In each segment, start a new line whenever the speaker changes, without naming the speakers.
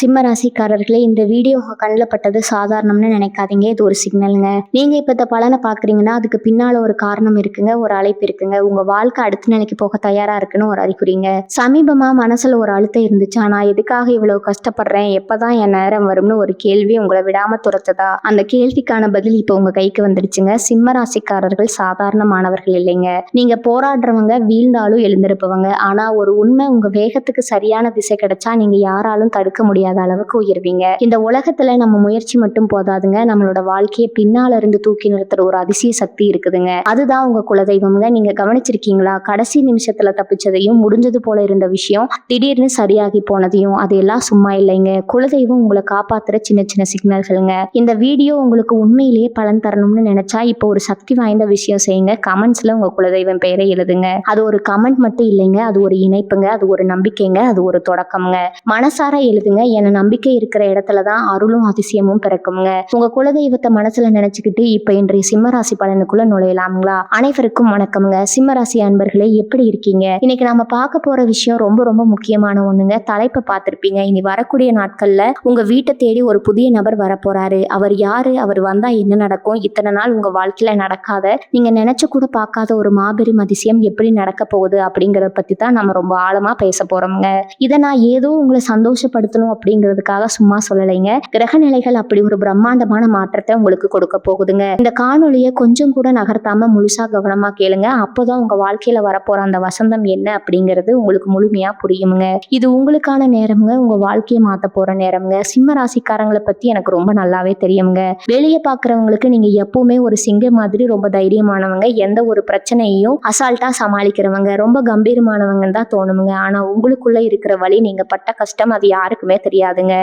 சிம்ம ராசிக்காரர்களே, இந்த வீடியோ உங்க கண்ணில் பட்டது சாதாரணம்னு நினைக்காதீங்க. இது ஒரு சிக்னலுங்க. நீங்க இப்ப இந்த பலனை பாக்குறீங்கன்னா அதுக்கு பின்னால ஒரு காரணம் இருக்குங்க, ஒரு அழைப்பு இருக்குங்க. உங்க வாழ்க்கை அடுத்த நிலைக்கு போக தயாரா இருக்குன்னு ஒரு அறிகுறிங்க. சமீபமா மனசுல ஒரு அழுத்தம் இருந்துச்சா, நான் எதுக்காக இவ்வளவு கஷ்டப்படுறேன், எப்பதான் என் நேரம் வரும்னு ஒரு கேள்வி உங்களை விடாம துரத்துதா? அந்த கேள்விக்கான பதில் இப்ப உங்க கைக்கு வந்துடுச்சுங்க. சிம்ம ராசிக்காரர்கள் சாதாரணமானவர்கள் இல்லைங்க. நீங்க போராடுறவங்க, வீழ்ந்தாலும் எழுந்திருப்பவங்க. ஆனா ஒரு உண்மை, உங்க வேகத்துக்கு சரியான திசை கிடைச்சா நீங்க யாராலும் தடுக்க முடியாது அளவுக்கு உயர்வீங்க. இந்த உலகத்துல நம்ம முயற்சி மட்டும் போதாதுங்க, நம்மளோட வாழ்க்கையை பின்னால இருந்து தூக்கி நிறுத்துற ஒரு அதிசய சக்தி இருக்குதுங்க. அதுதான் உங்க குலதெய்வம்ங்க. நீங்க கவனிச்சிருக்கீங்களா? கடைசி நிமிஷத்துல தப்பிச்சதையும், முடிஞ்சது போல இருந்த விஷயம் திடீர்னு சரியாகி போனதையும், அதெல்லாம் சும்மா இல்லைங்க. குலதெய்வம் உங்களை காப்பாத்துற சின்ன சின்ன சிக்னல்களுங்க. இந்த வீடியோ உங்களுக்கு உண்மையிலேயே பலன் தரணும்னு நினைச்சா இப்போ ஒரு சக்தி வாய்ந்த விஷயம் செய்யுங்க. கமெண்ட்ஸ்ல உங்க குலதெய்வம் பெயரை எழுதுங்க. அது ஒரு கமெண்ட் மட்டும் இல்லைங்க, அது ஒரு இணைப்புங்க, அது ஒரு நம்பிக்கைங்க, அது ஒரு தொடக்கம்ங்க. மனசார எழுதுங்க. என நம்பிக்கை இருக்கிற இடத்துலதான் அருளும் அதிசயமும் பிறக்குங்க. உங்க குலதெய்வத்தை மனசுல நினைச்சுக்கிட்டு இப்ப இன்றைய சிம்மராசி பலனுக்குள்ள நுழையலாம்களா? அனைவருக்கும் வணக்கம்ங்க. சிம்மராசி அன்பர்களே, எப்படி இருக்கீங்க? இன்னைக்கு நாம பார்க்க போற விஷயம் ரொம்ப ரொம்ப முக்கியமான ஒண்ணுங்க. தலைப்பை பார்த்திருப்பீங்க. இனி வரக்கூடிய நாட்கள்ல உங்க வீட்டை தேடி ஒரு புதிய நபர் வரப்போறாரு. அவர் யாரு, அவர் வந்தா என்ன நடக்கும், இத்தனை நாள் உங்க வாழ்க்கையில நடக்காத, நீங்க நினைச்சு கூட பார்க்காத ஒரு மாபெரும் அதிசயம் எப்படி நடக்க போகுது அப்படிங்கறத பத்தி தான் நம்ம ரொம்ப ஆழமா பேச போறோம்ங்க. இதை நான் ஏதோ உங்களை சந்தோஷப்படுத்தணும் அப்படிங்கிறதுக்காக சும்மா சொல்லலைங்க. கிரக நிலைகள் அப்படி ஒரு பிரம்மாண்டமான மாற்றத்தை உங்களுக்கு கொடுக்க போகுதுங்க. இந்த காணொலியை கொஞ்சம் கூட நகர்த்தாம முழுசா கவனமா கேளுங்க. அப்போதான் உங்க வாழ்க்கையில வரப்போற அந்த வசந்தம் என்ன அப்படிங்கிறது உங்களுக்கு முழுமையா புரியுங்க. இது உங்களுக்கான நேரம்ங்க, உங்க வாழ்க்கையை மாத்த போற நேரம்ங்க. சிம்ம ராசிக்காரங்களை பத்தி எனக்கு ரொம்ப நல்லாவே தெரியுங்க. வெளியே பாக்குறவங்களுக்கு நீங்க எப்பவுமே ஒரு சிங்க மாதிரி ரொம்ப தைரியமானவங்க, எந்த ஒரு பிரச்சனையையும் அசால்ட்டா சமாளிக்கிறவங்க, ரொம்ப கம்பீரமானவங்க தான் தோணுங்க. ஆனா உங்களுக்குள்ள இருக்கிற வழி, நீங்க பட்ட கஷ்டம், அது யாருக்குமே தெரியாதுங்க.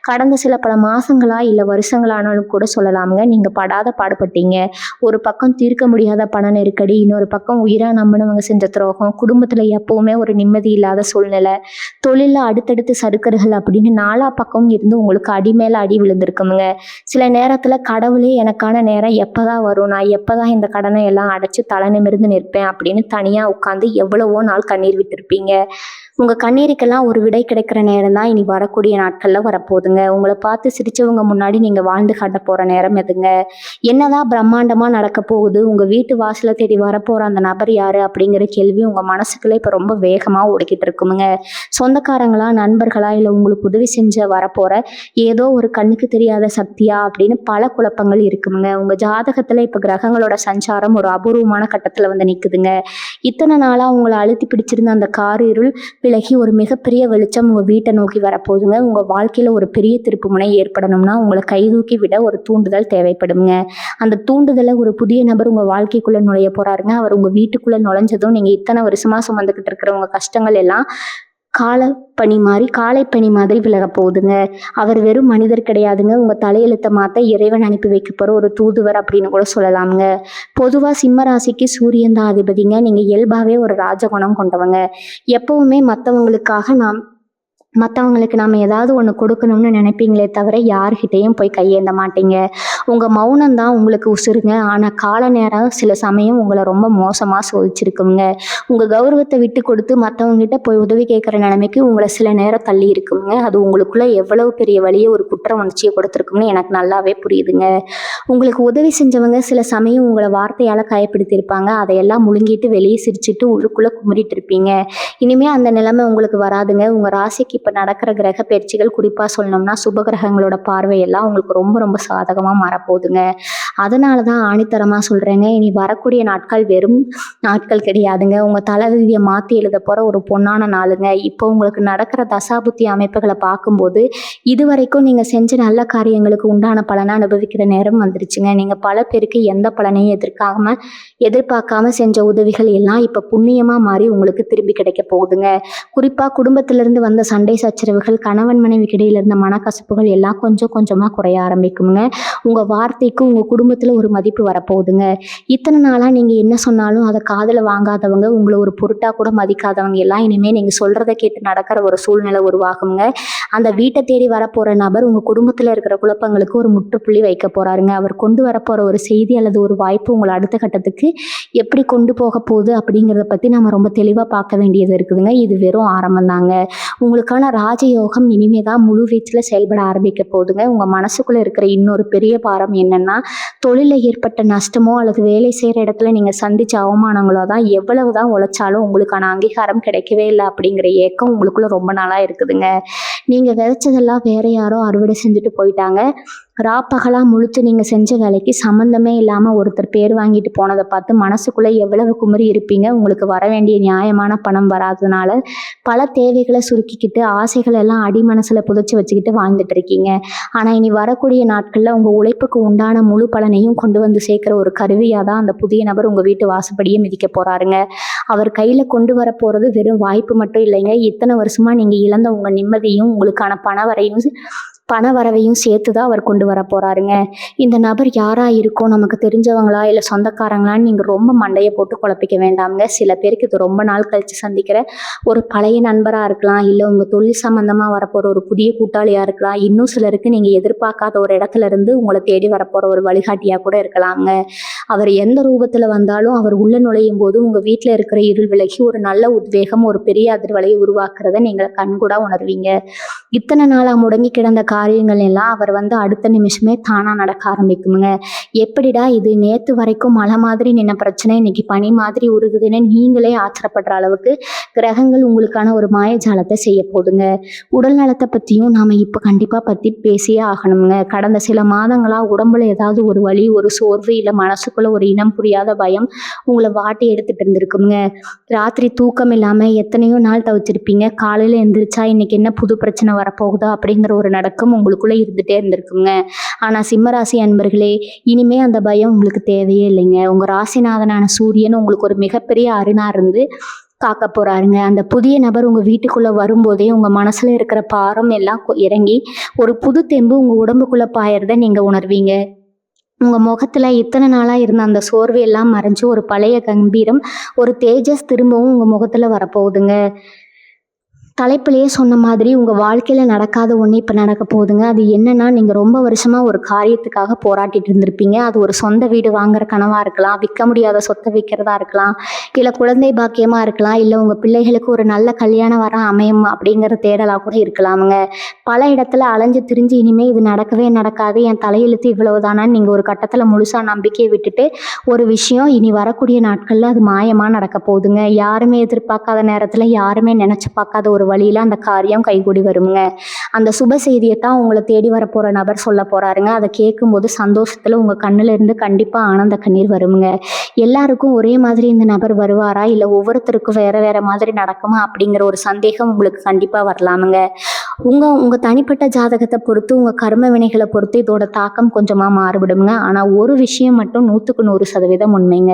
கடந்த சில பல மாசங்களா இல்ல வருஷங்களானாலும் கூட சொல்லலாமுங்க, நீங்க படாத பாடுபட்டீங்க. ஒரு பக்கம் தீர்க்க முடியாத பண நெருக்கடி, இன்னொரு பக்கம் உயிரா நம்பினவங்க செஞ்ச துரோகம், குடும்பத்துல எப்பவுமே ஒரு நிம்மதி இல்லாத சூழ்நிலை, தொழில அடுத்தடுத்து சறுக்கல்கள் அப்படின்னு நாலா பக்கம் இருந்து உங்களுக்கு அடி மேல அடி விழுந்திருக்குமுங்க. சில நேரத்துல கடவுளே எனக்கான நேரம் எப்பதான் வரும், நான் எப்பதான் இந்த கடனை எல்லாம் அடைச்சு தலை நிமிர்ந்து நிற்பேன் அப்படின்னு தனியா உட்காந்து எவ்வளவோ நாள் கண்ணீர் விட்டுருப்பீங்க. உங்க கண்ணீருக்கெல்லாம் ஒரு விடை கிடைக்கிற நேரம் தான் இனி வரக்கூடிய நாட்கள்ல வரப்போகுதுங்க. உங்களை பார்த்து சிரிச்சவங்க முன்னாடி நீங்க வாழ்ந்து காட்ட போற நேரம் எதுங்க? என்னதான் பிரம்மாண்டமா நடக்க போகுது, உங்க வீட்டு வாசல தேடி வரப்போற அந்த நபர் யாரு அப்படிங்கிற கேள்வி உங்க மனசுக்குள்ள இப்ப ரொம்ப வேகமா ஓடிக்கிட்டு இருக்குமுங்க. சொந்தக்காரங்களா, நண்பர்களா, இல்ல உங்களுக்கு உதவி செஞ்ச வரப்போற ஏதோ ஒரு கண்ணுக்கு தெரியாத சக்தியா அப்படின்னு பல குழப்பங்கள் இருக்குமுங்க. உங்க ஜாதகத்துல இப்ப கிரகங்களோட சஞ்சாரம் ஒரு அபூர்வமான கட்டத்துல வந்து நிக்குதுங்க. இத்தனை நாளா உங்களை அழுத்தி பிடிச்சிருந்த அந்த கார் இருள் விலகி ஒரு மிகப்பெரிய வெளிச்சம் உங்க வீட்டை நோக்கி வரப்போகுதுங்க. உங்க வாழ்க்கையில ஒரு பெரிய திருப்பு முனை ஏற்படணும்னா உங்களை கைதூக்கி விட ஒரு தூண்டுதல் தேவைப்படுங்க. அந்த தூண்டுதலை ஒரு புதிய நபர் உங்க வாழ்க்கைக்குள்ள நுழைய போறாருங்க. அவர் உங்க வீட்டுக்குள்ள நுழைஞ்சதும் நீங்க இத்தனை வருஷமா சுமந்துக்கிட்டு இருக்கிற உங்க கஷ்டங்கள் எல்லாம் காலை பனி மாதிரி விலக போகுதுங்க. அவர் வெறும் மனிதர் கிடையாதுங்க, உங்க தலையெழுத்தை மாத்த இறைவன் அனுப்பி வைக்க போற ஒரு தூதுவர் அப்படின்னு கூட சொல்லலாமுங்க. பொதுவா சிம்ம ராசிக்கு சூரியன் தான் அதிபதிங்க. நீங்க இயல்பாவே ஒரு ராஜகுணம் கொண்டவங்க. எப்பவுமே மற்றவங்களுக்கு நாம ஏதாவது ஒன்று கொடுக்கணும்னு நினைப்பீங்களே தவிர யார்கிட்டையும் போய் கையேந்த மாட்டீங்க. உங்க மௌனம் தான் உங்களுக்கு உசுருங்க. ஆனா கால நேரம் சில சமயம் உங்களை ரொம்ப மோசமா சோதிச்சிருக்குங்க. உங்க கௌரவத்தை விட்டு கொடுத்து மற்றவங்க கிட்ட போய் உதவி கேட்குற நிலைமைக்கு உங்களை சில நேரம் தள்ளி இருக்குங்க. அது உங்களுக்குள்ள எவ்வளவு பெரிய வழியை, ஒரு குற்ற உணர்ச்சியை கொடுத்துருக்குன்னு எனக்கு நல்லாவே புரியுதுங்க. உங்களுக்கு உதவி செஞ்சவங்க சில சமயம் உங்களை வார்த்தையால காயப்படுத்தியிருப்பாங்க. அதையெல்லாம் முழுங்கிட்டு வெளியே சிரிச்சுட்டு உள்ளுக்குள்ள குமரிட்டு இருப்பீங்க. இனிமே அந்த நிலைமை உங்களுக்கு வராதுங்க. உங்க ராசிக்கு இப்ப நடக்கிற கிரக பயிற்சிகள், குறிப்பா சொல்லணும்னா சுப கிரகங்களோட பார்வையெல்லாம் உங்களுக்கு ரொம்ப ரொம்ப சாதகமா மாறப்போகுதுங்க. அதனாலதான் ஆணித்தரமா சொல்றேங்க, இனி வரக்கூடிய நாட்கள் வெறும் நாட்கள் கிடையாதுங்க. உங்க தலைவிதியை மாத்தி எழுத போற ஒரு பொன்னான நாளுங்க. இப்போ உங்களுக்கு நடக்கிற தசாபுத்தி அமைப்புகளை பார்க்கும்போது இதுவரைக்கும் நீங்க செஞ்ச நல்ல காரியங்களுக்கு உண்டான பலனை அனுபவிக்கிற நேரம் வந்துருச்சுங்க. நீங்க பல பேருக்கு எந்த பலனையும் எதிர்பார்க்காம செஞ்ச உதவிகள் எல்லாம் இப்ப புண்ணியமா மாறி உங்களுக்கு திரும்பி கிடைக்க போகுதுங்க. குறிப்பா குடும்பத்திலிருந்து வந்த சண்டை சச்சரவுகள், கணவன் மனைவிக்கு இடையில இருந்த மனக்கசப்புகள் எல்லாம் கொஞ்சம் கொஞ்சமா குறைய ஆரம்பிக்குங்க. உங்க வார்த்தைக்கு உங்க குடும்பத்துல ஒரு மதிப்பு வரப்போகுதுங்க. இத்தனை நாளா நீங்க என்ன சொன்னாலும் அதை காதுல வாங்காதவங்க, உங்களை ஒரு பொருட்டா கூட மதிக்காதவங்க எல்லாம் இனிமே நீங்க சொல்றதை கேட்டு நடக்கிற ஒரு சூழ்நிலை உருவாகுங்க. அந்த வீட்டை தேடி வரப்போற நபர் உங்க குடும்பத்துல இருக்கிற குழப்பங்களுக்கு ஒரு முற்றுப்புள்ளி வைக்க போறாருங்க. அவர் கொண்டு வரப்போற ஒரு செய்தி அல்லது ஒரு வாய்ப்பு உங்களை அடுத்த கட்டத்துக்கு எப்படி கொண்டு போக போகுது அப்படிங்கிறத பத்தி நம்ம ரொம்ப தெளிவா பார்க்க வேண்டியது இருக்குதுங்க. இது வெறும் ஆரம்பம் தாங்க. உங்களுக்கான ராஜயோகம் இனிமே தான் முழு வீச்சுல செயல்பட ஆரம்பிக்க போகுதுங்க. உங்க மனசுக்குள்ள இருக்கிற இன்னொரு பெரிய பாரம் என்னன்னா, தொழில ஏற்பட்ட நஷ்டமோ அல்லது வேலை செய்யற இடத்துல நீங்க சந்திச்ச அவமானங்களோ தான் எவ்வளவுதான் உழைச்சாலும் உங்களுக்கான அங்கீகாரம் கிடைக்கவே இல்லை அப்படிங்கிற ஏக்கம் உங்களுக்குள்ள ரொம்ப நாளா இருக்குதுங்க. நீங்க விதைச்சதெல்லாம் வேற யாரோ அறுவடை செஞ்சுட்டு போயிட்டாங்க. ராப்பகலா முழிச்சு நீங்க செஞ்ச வேலைக்கு சம்மந்தமே இல்லாம ஒருத்தர் பேர் வாங்கிட்டு போனதை பார்த்து மனசுக்குள்ள எவ்வளவு குமரி இருப்பீங்க. உங்களுக்கு வர வேண்டிய நியாயமான பணம் வராததுனால பல தேவைகளை சுருக்கிக்கிட்டு ஆசைகள் எல்லாம் அடி மனசுல புதைச்சி வச்சுக்கிட்டு வாழ்ந்துட்டு இருக்கீங்க. ஆனா இனி வரக்கூடிய நாட்கள்ல உங்க உழைப்புக்கு உண்டான முழு பலனையும் கொண்டு வந்து சேர்க்கிற ஒரு கருவியா தான் அந்த புதிய நபர் உங்க வீட்டு வாசப்படியே மிதிக்க போறாருங்க. அவர் கையில கொண்டு வர போறது வெறும் வாய்ப்பு மட்டும் இல்லைங்க. இத்தனை வருஷமா நீங்க இழந்த உங்க நிம்மதியும் உங்களுக்கான பண வரவையும் சேர்த்து தான் அவர் கொண்டு வர போறாருங்க. இந்த நபர் யாரா இருக்கும், நமக்கு தெரிஞ்சவங்களா இல்லை சொந்தக்காரங்களான்னு நீங்கள் ரொம்ப மண்டையை போட்டு குழப்பிக்க வேண்டாம்ங்க. சில பேருக்கு இது ரொம்ப நாள் கழித்து சந்திக்கிற ஒரு பழைய நண்பராக இருக்கலாம், இல்லை உங்கள் தொழில் சம்மந்தமாக வரப்போகிற ஒரு புதிய கூட்டாளியாக இருக்கலாம். இன்னும் சிலருக்கு நீங்கள் எதிர்பார்க்காத ஒரு இடத்துல இருந்து உங்களை தேடி வரப்போகிற ஒரு வழிகாட்டியாக கூட இருக்கலாங்க. அவர் எந்த ரூபத்தில் வந்தாலும் அவர் உள்ள நுழையும் போது உங்கள் வீட்டில் இருக்கிற இருள் விலகி ஒரு நல்ல உத்வேகம், ஒரு பெரிய அதிர்வலையை உருவாக்குறத நீங்கள் கண்கூடா உணர்வீங்க. இத்தனை நாளாக முடங்கி கிடந்த காரியங்கள் எல்லாம் அவர் வந்து அடுத்த நிமிஷமே தானா நடக்க ஆரம்பிக்குமுங்க. எப்படிடா இது, நேத்து வரைக்கும் மழை மாதிரி நின்ன பிரச்சனை இன்னைக்கு பனி மாதிரி உருகுதுன்னு நீங்களே ஆச்சரியப்படுற அளவுக்கு கிரகங்கள் உங்களுக்கான ஒரு மாயஜாலத்தை செய்ய போதுங்க. உடல் நலத்தை பத்தியும் நாம இப்ப கண்டிப்பா பத்தி பேசியே ஆகணுங்க. கடந்த சில மாதங்களா உடம்புல ஏதாவது ஒரு வலி, ஒரு சோர்வு, இல்ல மனசுக்குள்ள ஒரு இனம் புரியாத பயம் உங்களை வாட்டி எடுத்துட்டு இருந்திருக்குங்க. ராத்திரி தூக்கம் இல்லாம எத்தனையோ நாள் தவிச்சிருப்பீங்க. காலையில எந்திரிச்சா இன்னைக்கு என்ன புது பிரச்சனை வரப்போகுதா அப்படிங்கிற ஒரு நடக்கம் உங்களுக்குள்ள இருந்துட்டே இருந்திருக்குங்க. ஆனா சிம்மராசி அன்பர்களே, இனிமே அந்த பயம் உங்களுக்கு தேவையே இல்லைங்க. உங்க ராசிநாதனான சூரியன் உங்களுக்கு ஒரு மிகப்பெரிய அருணா இருந்து காக்க போறாருங்க. அந்த புதிய நபர் உங்க வீட்டுக்குள்ள வரும்போதே உங்க மனசுல இருக்கிற பாரம் எல்லாம் இறங்கி ஒரு புது தெம்பு உங்க உடம்புக்குள்ள பாயறத நீங்க உணர்வீங்க. உங்க முகத்துல இத்தனை நாளா இருந்த அந்த சோர்வு எல்லாம் மறைஞ்சு ஒரு பழைய கம்பீரம், ஒரு தேஜஸ் திரும்பவும் உங்க முகத்துல வரப்போகுதுங்க. தலைப்பிலேயே சொன்ன மாதிரி உங்க வாழ்க்கையில நடக்காத ஒண்ணு இப்ப நடக்க போகுதுங்க. அது என்னன்னா, நீங்க ரொம்ப வருஷமா ஒரு காரியத்துக்காக போராட்டிட்டு இருந்திருப்பீங்க. அது ஒரு சொந்த வீடு வாங்குற கனவா இருக்கலாம், விற்க முடியாத சொத்தை விற்கிறதா இருக்கலாம், இல்ல குழந்தை பாக்கியமா இருக்கலாம், இல்ல உங்க பிள்ளைகளுக்கு ஒரு நல்ல கல்யாணம் வர அமையும் அப்படிங்கிற தேடலா கூட இருக்கலாமுங்க. பல இடத்துல அலைஞ்சு திரிஞ்சு இனிமே இது நடக்கவே நடக்காது, என் தலையெழுத்து இவ்வளவுதானான்னு நீங்க ஒரு கட்டத்துல முழுசா நம்பிக்கையை விட்டுட்டு ஒரு விஷயம் இனி வரக்கூடிய நாட்கள்ல அது மாயமா நடக்க போகுதுங்க. யாருமே எதிர்பார்க்காத நேரத்துல, யாருமே நினைச்சு பார்க்காத ஒரு வழியில அந்த காரியம் கைகூடி வருங்க. அந்த சுப செய்தியை தான் உங்களை தேடி வர போற நபர் சொல்ல போறாருங்க. அதை கேட்கும்போது சந்தோஷத்துல உங்க கண்ணுல இருந்து கண்டிப்பா ஆனந்த கண்ணீர் வருங்க. எல்லாருக்கும் ஒரே மாதிரி இந்த நபர் வருவாரா, இல்ல ஒவ்வொருத்தருக்கும் வேற வேற மாதிரி நடக்குமா அப்படிங்கிற ஒரு சந்தேகம் உங்களுக்கு கண்டிப்பா வரலாமுங்க. உங்க தனிப்பட்ட ஜாதகத்தை பொறுத்து, உங்க கர்ம வினைகளை பொறுத்து இதோட தாக்கம் கொஞ்சமா மாறுபடுங்க. ஆனா ஒரு விஷயம் மட்டும் 100% உண்மைங்க.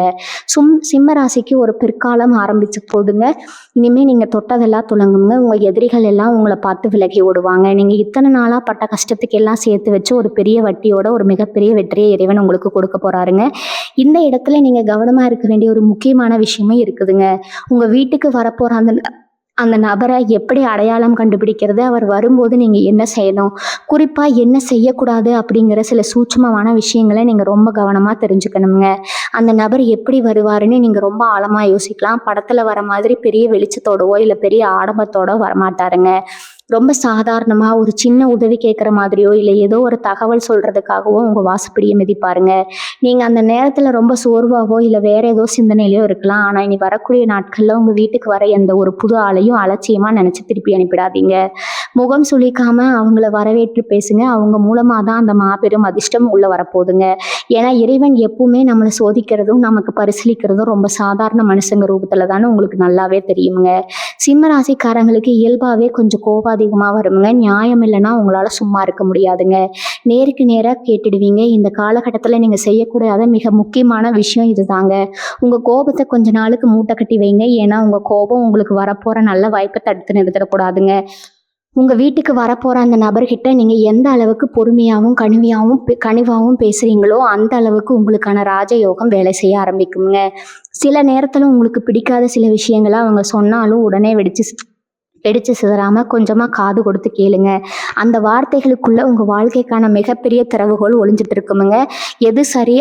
சிம்ம ராசிக்கு ஒரு பிற்காலம் ஆரம்பிச்ச போதுங்க. இனிமே நீங்க தொட்டதெல்லாம் துலங்குங்க. உங்க எதிரிகள் எல்லாம் உங்களை பார்த்து விலகி ஓடுவாங்க. நீங்க இத்தனை நாளா பட்ட கஷ்டத்துக்கு எல்லாம் சேர்த்து வச்சு ஒரு பெரிய வட்டியோட ஒரு மிகப்பெரிய வெற்றியை இறைவன் உங்களுக்கு கொடுக்க போறாருங்க. இந்த இடத்துல நீங்க கவனமா இருக்க வேண்டிய ஒரு முக்கியமான விஷயமே இருக்குதுங்க. உங்க வீட்டுக்கு வரப்போற அந்த நபரை எப்படி அடையாளம் கண்டுபிடிக்கிறது, அவர் வரும்போது நீங்க என்ன செய்யணும், குறிப்பா என்ன செய்யக்கூடாது அப்படிங்கிற சில சூட்சுமமான விஷயங்களை நீங்க ரொம்ப கவனமா தெரிஞ்சுக்கணுங்க. அந்த நபர் எப்படி வருவாருன்னு நீங்க ரொம்ப ஆழமா யோசிக்கலாம். படத்துல வர மாதிரி பெரிய வெளிச்சத்தோடவோ இல்ல பெரிய ஆடம்பத்தோட வரமாட்டாருங்க. ரொம்ப சாதாரணமா ஒரு சின்ன உதவி கேட்குற மாதிரியோ இல்லை ஏதோ ஒரு தகவல் சொல்றதுக்காகவோ உங்க வாசப்படியை மிதிப்பாருங்க. நீங்க அந்த நேரத்துல ரொம்ப சோர்வாவோ இல்லை வேற ஏதோ சிந்தனையிலயோ இருக்கலாம். ஆனா இனி வரக்கூடிய நாட்கள்ல உங்க வீட்டுக்கு வர எந்த ஒரு புது ஆளையும் அலட்சியமா நினைச்சு திருப்பி அனுப்பிடாதீங்க. முகம் சுளிக்காம அவங்கள வரவேற்று பேசுங்க. அவங்க மூலமா தான் அந்த மாபெரும் அதிர்ஷ்டம் உள்ள வரப்போகுதுங்க. ஏன்னா இறைவன் எப்பவுமே நம்மளை சோதிக்கிறதும் நமக்கு பரிசீலிக்கிறதும் ரொம்ப சாதாரண மனுஷங்க ரூபத்துல தானே உங்களுக்கு நல்லாவே தெரியுங்க. சிம்ம ராசிக்காரங்களுக்கு இயல்பாவே கொஞ்சம் கோபாதிகமா வருங்க. நியாயம் இல்லைன்னா உங்களால சும்மா இருக்க முடியாதுங்க. நேருக்கு நேராக கேட்டுடுவீங்க. இந்த காலகட்டத்துல நீங்க செய்யக்கூடாத மிக முக்கியமான விஷயம் இதுதாங்க. உங்க கோபத்தை கொஞ்ச நாளுக்கு மூட்டை கட்டி வைங்க. ஏன்னா உங்க கோபம் உங்களுக்கு வரப்போற நல்ல வாய்ப்பை தடுத்து நிறுத்திடக்கூடாதுங்க. உங்க வீட்டுக்கு வரப்போற அந்த நபர்கிட்ட நீங்க எந்த அளவுக்கு பொறுமையாகவும் கனிவாகவும் பேசுறீங்களோ அந்த அளவுக்கு உங்களுக்கான ராஜயோகம் வேலை செய்ய ஆரம்பிக்குங்க. சில நேரத்துல உங்களுக்கு பிடிக்காத சில விஷயங்களை அவங்க சொன்னாலும் உடனே வெடிச்சு வெடிச்சு சிதறாமல் கொஞ்சமாக காது கொடுத்து கேளுங்க. அந்த வார்த்தைகளுக்குள்ளே உங்கள் வாழ்க்கைக்கான மிகப்பெரிய திறவுகோல் ஒளிஞ்சிட்டு இருக்குமுங்க. எது சரி,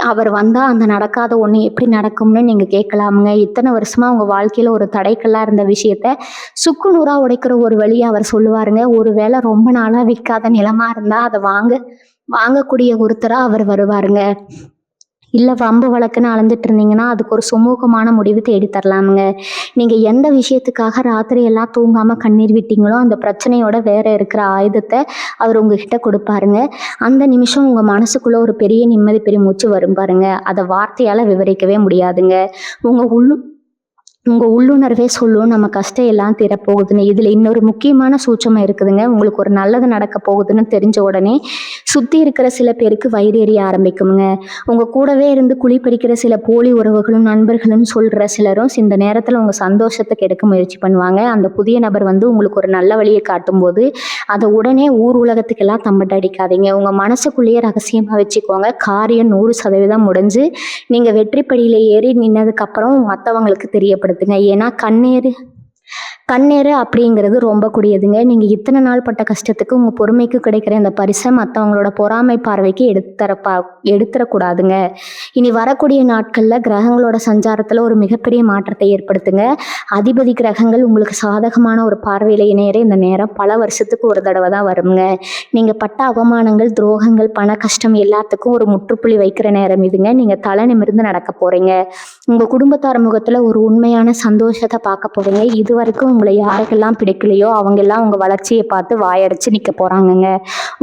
அவர் வந்தால் அந்த நடக்காத ஒன்று எப்படி நடக்கும்னு நீங்கள் கேட்கலாமுங்க. இத்தனை வருஷமாக உங்கள் வாழ்க்கையில் ஒரு தடைக்கல்லாக இருந்த விஷயத்த சுக்கு நூறாக உடைக்கிற ஒரு வழியை அவர் சொல்லுவாருங்க. ஒரு வேளை ரொம்ப நாளாக விற்காத நிலமாக இருந்தால் அதை வாங்கக்கூடிய ஒருத்தராக அவர் வருவாருங்க. இல்லை வம்பு வழக்குன்னு அலைஞ்சிட்டு இருந்தீங்கன்னா அதுக்கு ஒரு சுமூகமான முடிவு தேடி தரலாமுங்க. நீங்கள் எந்த விஷயத்துக்காக ராத்திரி எல்லாம் தூங்காமல் கண்ணீர் விட்டீங்களோ அந்த பிரச்சனையோட வேற இருக்கிற ஆயுதத்தை அவர் உங்ககிட்ட கொடுப்பாருங்க. அந்த நிமிஷம் உங்கள் மனசுக்குள்ளே ஒரு பெரிய நிம்மதி பெருமூச்சு வரும் பாருங்க. அதை வார்த்தையால் விவரிக்கவே முடியாதுங்க. உங்கள் உள்ளுணர்வே சொல்லும் நம்ம கஷ்டம் எல்லாம் தீரப்போகுதுன்னு. இதில் இன்னொரு முக்கியமான சூட்சமாக இருக்குதுங்க. உங்களுக்கு ஒரு நல்லது நடக்க போகுதுன்னு தெரிஞ்ச உடனே சுற்றி இருக்கிற சில பேருக்கு வயிறு எறிய ஆரம்பிக்குங்க. உங்கள் கூடவே இருந்து குழி பறிக்கிற சில போலி உறவுகளும் நண்பர்களும் சொல்கிற சிலரும் இந்த நேரத்தில் உங்கள் சந்தோஷத்தை கெடுக்க முயற்சி பண்ணுவாங்க. அந்த புதிய நபர் உங்களுக்கு ஒரு நல்ல வழியை காட்டும்போது அதை உடனே ஊர் உலகத்துக்கெல்லாம் தம்பட்ட அடிக்காதீங்க. உங்கள் மனசுக்குள்ளேயே ரகசியமாக வச்சுக்கோங்க. காரியம் 100% முடிஞ்சு நீங்கள் வெற்றிப்படியில் ஏறி நின்னதுக்கப்புறம் மற்றவங்களுக்கு தெரியப்படுத்துங்க. ஏன்னா கண்ணீர் அப்படிங்கிறது ரொம்ப கூடியதுங்க. நீங்கள் இத்தனை நாள் பட்ட கஷ்டத்துக்கு உங்கள் பொறுமைக்கு கிடைக்கிற இந்த பரிசை மற்றவங்களோட பொறாமை பார்வைக்கு எடுத்துடக்கூடாதுங்க. இனி வரக்கூடிய நாட்களில் கிரகங்களோட சஞ்சாரத்தில் ஒரு மிகப்பெரிய மாற்றத்தை ஏற்படுத்துங்க. அதிபதி கிரகங்கள் உங்களுக்கு சாதகமான ஒரு பார்வையில் இணையிற இந்த நேரம் பல வருஷத்துக்கு ஒரு தடவை தான் வருங்க. நீங்கள் பட்ட அவமானங்கள், துரோகங்கள், பண கஷ்டம் எல்லாத்துக்கும் ஒரு முற்றுப்புள்ளி வைக்கிற நேரம் இதுங்க. நீங்கள் தலை நிமிர்ந்து நடக்க போகிறீங்க. உங்கள் குடும்பத்தார் முகத்தில் ஒரு உண்மையான சந்தோஷத்தை பார்க்க போகிறீங்க. இது வரைக்கும் உங்களை யாருக்கெல்லாம் பிடிக்கலையோ அவங்கெல்லாம் உங்கள் வளர்ச்சியை பார்த்து வாயடைச்சு நிற்க போகிறாங்கங்க.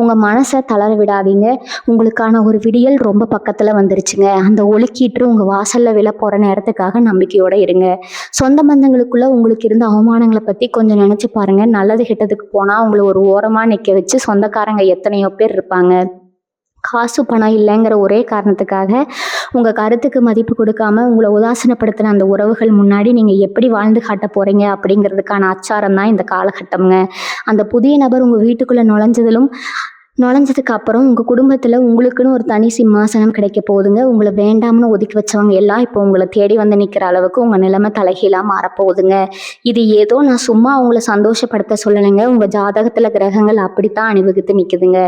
உங்கள் மனசை தளர விடாதீங்க. உங்களுக்கான ஒரு விடியல் ரொம்ப பக்கத்தில் வந்துருச்சுங்க. அந்த ஒளிக்கீற்று உங்கள் வாசலில் விழ போகிற நேரத்துக்காக நம்பிக்கையோடு இருங்க. சொந்த பந்தங்களுக்குள்ளே உங்களுக்கு இருந்த அவமானங்களை பற்றி கொஞ்சம் நினச்சி பாருங்கள். நல்லது கெட்டதுக்கு போனால் உங்களை ஒரு ஓரமாக நிற்க வச்சு சொந்தக்காரங்க எத்தனையோ பேர் இருப்பாங்க. காசு பணம் இல்லைங்கிற ஒரே காரணத்துக்காக உங்கள் கருத்துக்கு மதிப்பு கொடுக்காம உங்களை உதாசீனப்படுத்தின அந்த உறவுகள் முன்னாடி நீங்கள் எப்படி வாழ்ந்து காட்ட போகிறீங்க அப்படிங்கிறதுக்கான அச்சாரம் தான் இந்த காலகட்டம்ங்க. அந்த புதிய நபர் உங்கள் வீட்டுக்குள்ளே நுழைஞ்சதுக்கு அப்புறம் உங்கள் குடும்பத்தில் உங்களுக்குன்னு ஒரு தனி சிம்மாசனம் கிடைக்க போகுதுங்க. உங்களை வேண்டாம்னு ஒதுக்கி வச்சவங்க எல்லாம் இப்போ உங்களை தேடி வந்து நிற்கிற அளவுக்கு உங்கள் நிலைமை தலைகீழாக மாறப்போகுதுங்க. இது ஏதோ நான் சும்மா உங்களை சந்தோஷப்படுத்த சொல்லலைங்க. உங்கள் ஜாதகத்தில் கிரகங்கள் அப்படித்தான் அணிவகுத்து நிற்குதுங்க.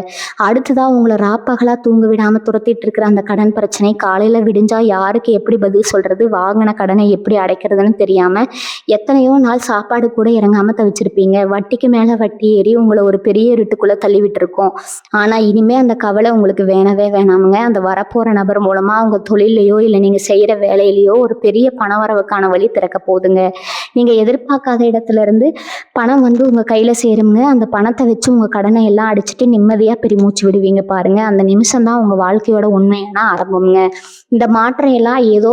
அடுத்ததாக உங்களை ராப்பகலாக தூங்க விடாமல் துரத்திட்டு இருக்கிற அந்த கடன் பிரச்சனை காலையில் விடிஞ்சா யாருக்கு எப்படி பதில் சொல்கிறது, வாங்கின கடனை எப்படி அடைக்கிறதுன்னு தெரியாமல் எத்தனையோ நாள் சாப்பாடு கூட இறங்காமல் தவிச்சிருப்பீங்க. வட்டிக்கு மேலே வட்டி ஏறி உங்களை ஒரு பெரிய இருட்டுக்குள்ளே தள்ளி விட்டுருக்கோம். ஆனால் இனிமேல் அந்த கவலை உங்களுக்கு வேணாமுங்க. அந்த வரப்போகிற நபர் மூலமாக உங்கள் தொழிலையோ இல்லை நீங்கள் செய்கிற வேலையிலையோ ஒரு பெரிய பண வரவுக்கான வழி திறக்க போகுதுங்க. நீங்கள் எதிர்பார்க்காத இடத்துல இருந்து பணம் உங்கள் கையில் சேருங்க. அந்த பணத்தை வச்சு உங்கள் கடனை எல்லாம் அடிச்சுட்டு நிம்மதியாக பெருமூச்சு விடுவீங்க பாருங்கள். அந்த நிமிஷம் தான் உங்கள் வாழ்க்கையோட உண்மையான ஆரம்பம்ங்க. இந்த மாற்றம் எல்லாம் ஏதோ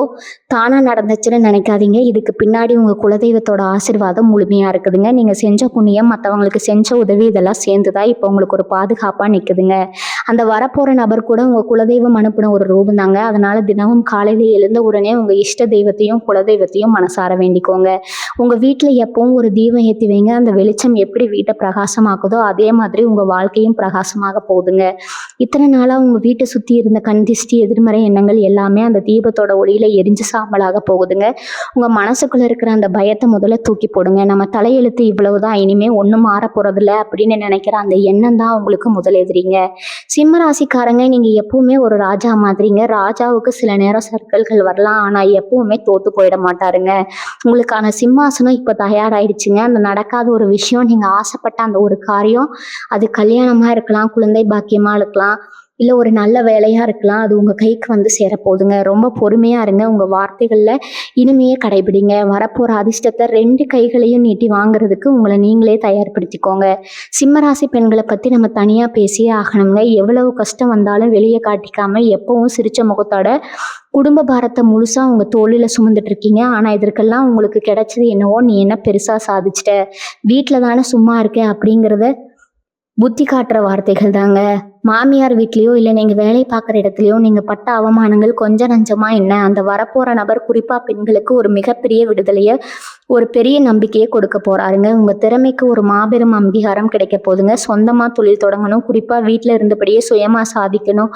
தானாக நடந்துச்சுன்னு நினைக்காதீங்க. இதுக்கு பின்னாடி உங்கள் குலதெய்வத்தோட ஆசீர்வாதம் முழுமையாக இருக்குதுங்க. நீங்கள் செஞ்ச புண்ணியம், மற்றவங்களுக்கு செஞ்ச உதவி இதெல்லாம் சேர்ந்து தான் இப்போ உங்களுக்கு ஒரு பாதுகாப்பாக நிற்குதுங்க. அந்த வரப்போகிற நபர் கூட உங்கள் குலதெய்வம் அனுப்பின ஒரு ரூபம் தாங்க. அதனால் தினமும் காலையில் எழுந்த உடனே உங்கள் இஷ்ட தெய்வத்தையும் குலதெய்வத்தையும் மனசார வேண்டிக்கோங்க. உங்கள் வீட்டில் எப்பவும் ஒரு தீபம் ஏற்றி வைங்க. அந்த வெளிச்சம் எப்படி வீட்டை பிரகாசமாக்குதோ அதே மாதிரி உங்கள் வாழ்க்கையும் பிரகாசமாக போகுதுங்க. இத்தனை நாளாக உங்கள் வீட்டை சுற்றி இருந்த கண் திஷ்டி, எதிர்மறை எண்ணங்கள் எல்லாமே அந்த தீபத்தோட ஒளியில் எரிஞ்சு சாம்பலாக போகுதுங்க. உங்கள் மனசுக்குள்ளே இருக்கிற அந்த பயத்தை முதல்ல தூக்கி போடுங்க. நம்ம தலையெழுத்து இவ்வளவுதான், இனிமேல் ஒன்றும் மாற போகிறதில்ல அப்படின்னு நினைக்கிற அந்த எண்ணம் தான் உங்களுக்கு முதல் எதிரிங்க. சிம்ம ராசிக்காரங்க, நீங்கள் எப்பவுமே ஒரு ராஜா மாதிரிங்க. ராஜாவுக்கு சில நேரம் சர்க்கல்கள் வரலாம், ஆனால் எப்பவுமே தோத்து போயிட மாட்டாருங்க. உங்களுக்கான சிம்மாசனம் இப்போ தயாராகிடுச்சுங்க. அந்த நடக்காத ஒரு விஷயம், நீங்கள் ஆசைப்பட்ட அந்த ஒரு காரியம், அது கல்யாணமாக இருக்கலாம், குழந்தை பாக்கியமாக இருக்கலாம், இல்லை ஒரு நல்ல வேலையாக இருக்கலாம், அது உங்கள் கைக்கு சேரப்போகுதுங்க. ரொம்ப பொறுமையாக இருங்க. உங்கள் வார்த்தைகளில் இனிமையே கடைபிடிங்க. வரப்போகிற அதிர்ஷ்டத்தை 2 கைகளையும் நீட்டி வாங்குறதுக்கு உங்களை நீங்களே தயார்படுத்திக்கோங்க. சிம்மராசி பெண்களை பற்றி நம்ம தனியாக பேசியே ஆகணுங்க. எவ்வளவு கஷ்டம் வந்தாலும் வெளியே காட்டிக்காமல் எப்பவும் சிரிச்ச முகத்தோட குடும்ப பாரத்தை முழுசாக உங்கள் தோளில் சுமந்துட்டு இருக்கீங்க. ஆனால் இதற்கெல்லாம் உங்களுக்கு கிடைச்சது என்னவோ, நீ என்ன பெருசாக சாதிச்சிட்ட, வீட்டில் தானே சும்மா இருக்க அப்படிங்கிறத புத்தி காட்டுற வார்த்தைகள் தாங்க. மாமியார் வீட்லேயோ இல்லை நீங்கள் வேலை பார்க்குற இடத்துலையோ நீங்கள் பட்ட அவமானங்கள் கொஞ்சம் நஞ்சமாக என்ன, அந்த வரப்போகிற நபர் குறிப்பாக பெண்களுக்கு ஒரு மிகப்பெரிய விடுதலையை ஒரு பெரிய நம்பிக்கையை கொடுக்க போறாருங்க. உங்க திறமைக்கு ஒரு மாபெரும் அங்கீகாரம் கிடைக்க போகுதுங்க. சொந்தமா தொழில் தொடங்கணும், குறிப்பா வீட்டில் இருந்தபடியே சுயமா சாதிக்கணும்,